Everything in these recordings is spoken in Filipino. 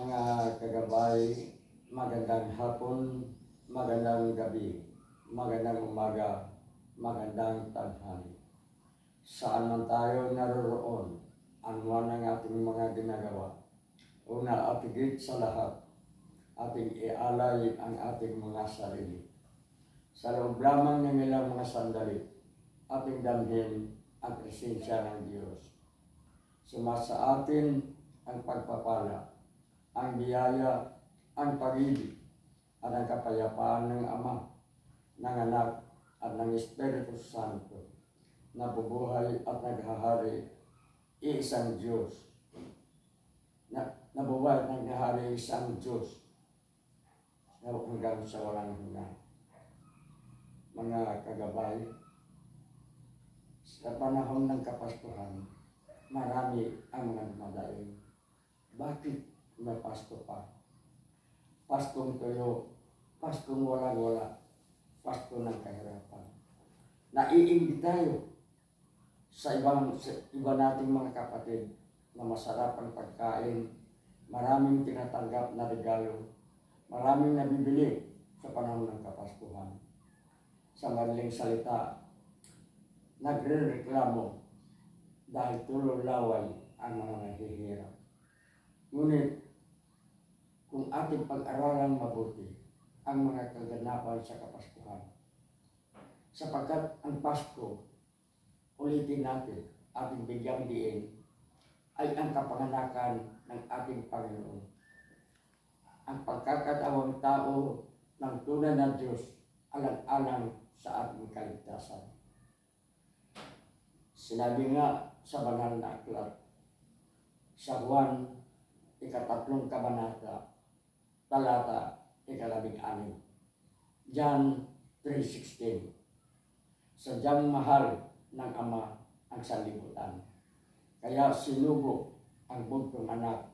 Mga kagabay, magandang hapon, magandang gabi, magandang umaga, magandang tanghali. Saan man tayo naroroon, anuman ang ating mga ginagawa. Una at higit sa lahat, ating ialay ang ating mga sarili. Sa loob lamang ng ilang mga sandali, ating damhin ang presensya ng Diyos. Sumasa atin ang pagpapala, ang biyaya, ang pag-ibig, at ang kapayapaan ng Ama, ng Anak, at ng Espiritu Santo, na bubuhay at naghahari, isang Diyos. Nabubuhay at naghahari, isang Diyos, hanggang sa walang hanggan. Mga kagabay, sa panahon ng Kapaskuhan, marami ang mga dumadaing. Bakit may Pasko pa? Paskong tuyo, Paskong wala-wala, Pasko ng kahirapan. Naiingit tayo sa iba nating mga kapatid na masarap ang pagkain, maraming tinatanggap na regalo, maraming nabibili sa panahon ng Kapaskuhan. Sa madaling salita, nagre-reklamo dahil tuloy-laway ang mga nahihirap. Ngunit, kung ating pag-aralan mabuti ang mga kaganapan sa Kapaskuhan, sapagkat ang Pasko, ulitin natin, ating bigyang diin, ay ang kapanganakan ng ating Panginoon. Ang pagkakatawang tao ng tunay na Diyos alang-alang sa ating kaligtasan. Sinabi nga sa banal na aklat, sa Juan, 3 kabanata, talata 16. John 3:16. Sadyang mahal ng Ama ang sanlibutan. Kaya sinugo ang buntong anak,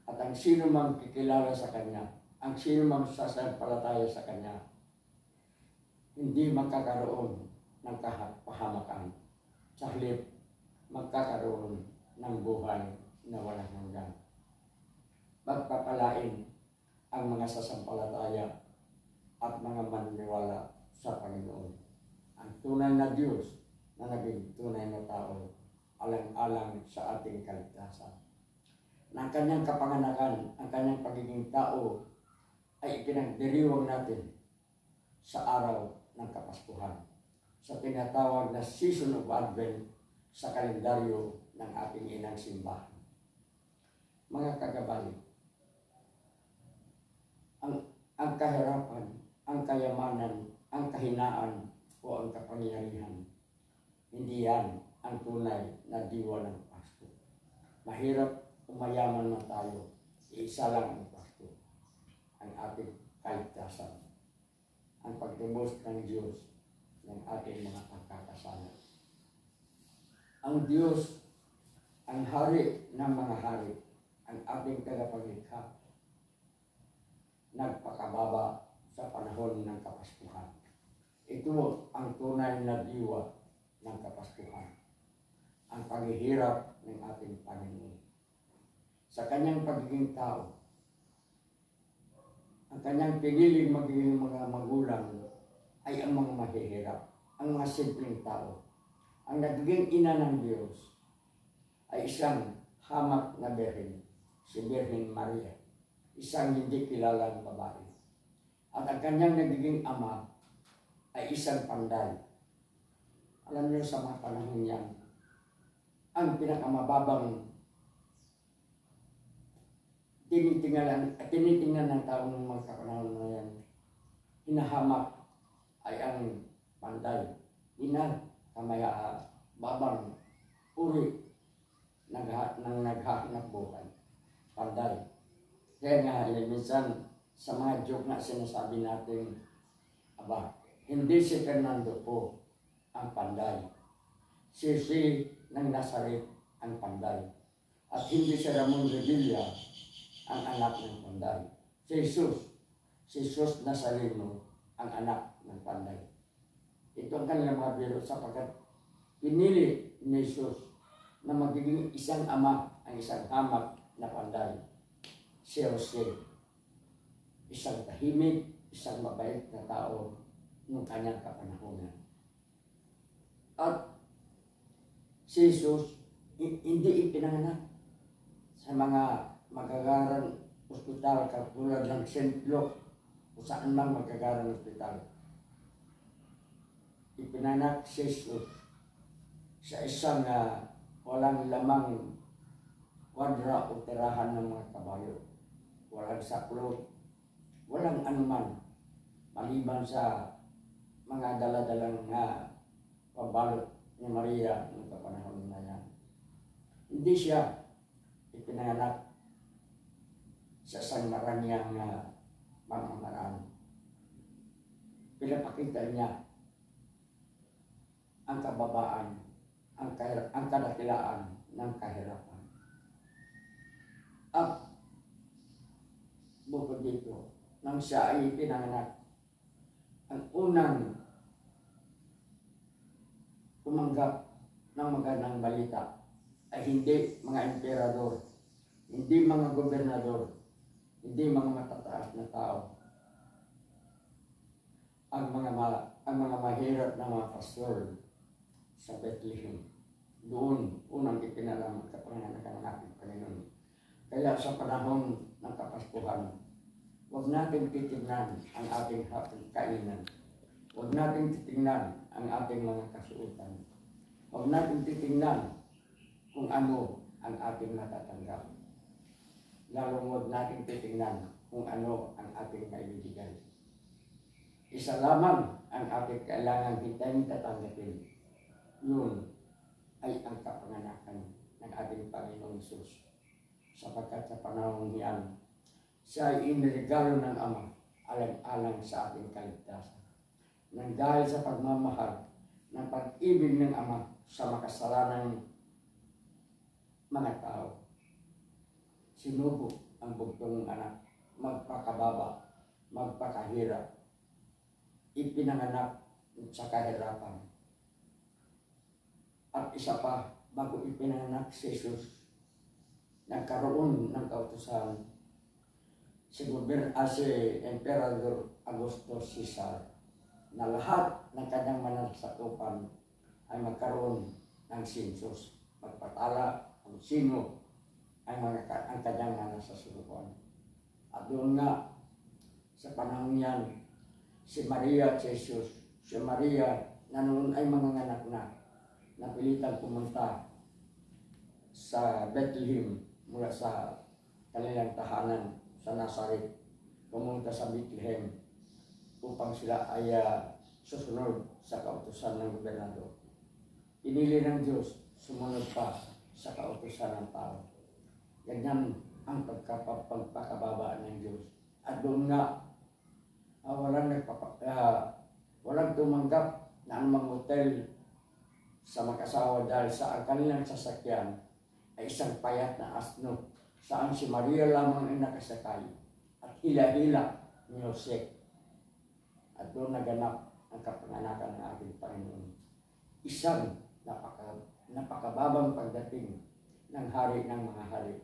at ang sino mang kikilala sa Kanya, ang sino mang sasampalataya sa Kanya, hindi magkakaroon ng pahamakan. Sa halip, magkakaroon ng buhay na walang hanggan. Magpapalain ang mga sasampalataya at mga maniniwala sa Panginoon. Ang tunay na Diyos na naging tunay na tao, alang-alang sa ating kaligtasan. Na ang kanyang kapanganakan, ang kanyang pagiging tao, ay ipinagdiriwang natin sa araw ng Kapaskuhan, sa tinatawag na Season of Advent sa kalendaryo ng ating inang simbahan. Mga kagabay, ang kahirapan, ang kayamanan, ang kahinaan o ang kapangyarihan, hindi yan ang tunay na diwa ng Pasko. Mahirap o mayaman man tayo, isa lang ang Pasko, ang ating kaligtasan, ang pagtubos ng Diyos ng ating mga pagkakasala. Ang Diyos, ang hari ng mga hari, ang ating tagapaglikha, nagpakababa sa panahon ng Kapaskuhan. Ito ang tunay na diwa ng Kapaskuhan, ang paghihirap ng ating Panginoon. Sa kanyang pagiging tao, ang kanyang piniling magiging mga magulang ay ang mga mahihirap, ang mga simpleng tao. Ang nagiging ina ng Diyos ay isang hamak na Birhen, si Birhen Maria, isang hindi kilalang babae. At ang kanyang nagiging ama ay isang panday. Alam niyo sa mga panahon yan, ang pinakamababang tinitingnan ng taong mga kapanahon na yan, hinahamak ay ang panday. Ina, kamaya babang uri ng naghahanap buhay. Panday. Kaya nga, minsan sa mga joke na sinasabi natin, hindi si Fernando po ang panday. Si ng Nazaret ang panday. At hindi si Ramon Revilla ang anak ng panday. Si Jesus Nazareno ang anak ng panday. Ito ang kanilang mga biro sapagkat pinili ni Jesus na magiging isang ama ang isang hamak na panday. si Jose, isang tahimik, isang mabait na tao noong kanyang kapanahonan. At si Jesus, hindi ipinanganak sa mga magagarang ospital katulad ng St. Luke o saan mang magagarang ospital. Ipinanganak si Jesus sa isang walang lamang kwadra o tirahan ng mga kabayo. Walang saklot, walang anuman, maliban sa mga daladalang pabalot ni Maria ng kapanahon na yan. Hindi siya ipinanganak sa isang marangyang pamamaraan. Pinapakita niya ang kababaan, ang kadakilaan ng kahirapan. At bukod dito, nang siya ay ipinanganak, ang unang tumanggap ng magandang balita ay hindi mga emperador, hindi mga gobernador, hindi mga matataas na tao. Ang mga mahirap na mga pastor sa Bethlehem, doon unang ipinalam ang kapanganakan ng ating Panginoon. Kaya sa panahon ng Kapaskuhan, huwag natin titignan ang ating kainan. Huwag natin titignan ang ating mga kasuotan. Huwag natin titignan kung ano ang ating natatanggap. Lalong huwag natin titignan kung ano ang ating maibibigay. Isa lamang ang ating kailangan hintayin tatanggapin. Yun ay ang kapanganakan ng ating Panginoong Hesus. Sapagkat sa panahon niyan, siya ay iniregalo ng Ama alang-alang sa ating kaligtasan. Nang dahil sa pagmamahal ng pag-ibig ng Ama sa makasalanang mga tao, sinubo ang bugtong anak, magpakababa, magpakahirap, ipinanganak sa kahirapan. At isa pa, bago ipinanganak si Jesus, nagkaroon ng kautusan si Emperador Augusto Caesar na lahat ng kanyang mananasakupan ay magkaroon ng sensus, magpatala kung sino ang kanyang mananasakupan. At doon nga, sa panahon yan, si Maria at Jesus, si Maria na noon ay manganganak na, napilitang pumunta sa Bethlehem mula sa kanilang tahanan sa Nazaret, pumunta sa Bethlehem upang sila ay susunod sa kautusan ng gobernador. Pinili ng Diyos, sumunod pa sa kautusan ng tao. Ganyan ang pagpapakababa ng Diyos. At doon nga, walang tumanggap na anumang hotel sa mag-asawa dahil sa kanilang sasakyan ay isang payat na asno saan si Maria lamang ay nakasakay at hila-hila ni Jose. At doon naganap ang kapanganakan ng ating Panginoon. Isang napakababang pagdating ng hari ng mga hari.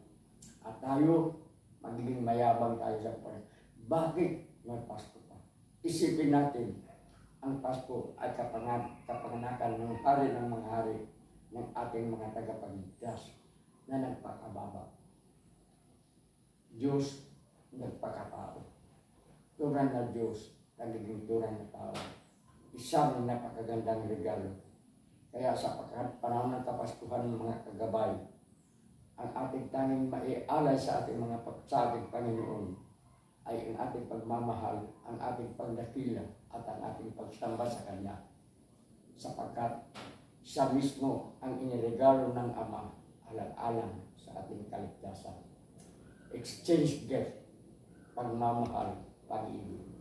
At tayo, magiging mayabang tayo sa Panginoon. Bakit may Pasko pa? Isipin natin, ang Pasko ay kapanganakan ng hari ng mga hari ng ating mga tagapagligtas na nagpakababa. Diyos nagpakatao. Turan na Diyos, nagiging turan na tao. Isang napakagandang regalo. Kaya sa panahon ng Kapaskuhan ng mga kagabay, ang ating tanging maialay sa ating Panginoon ay ang ating pagmamahal, ang ating pagdakila at ang ating pagsamba sa Kanya. Sapagkat siya mismo ang iniregalo ng Ama alang-alang sa ating kaligtasan. Exchange gift, pagmamahal, pag-ibig.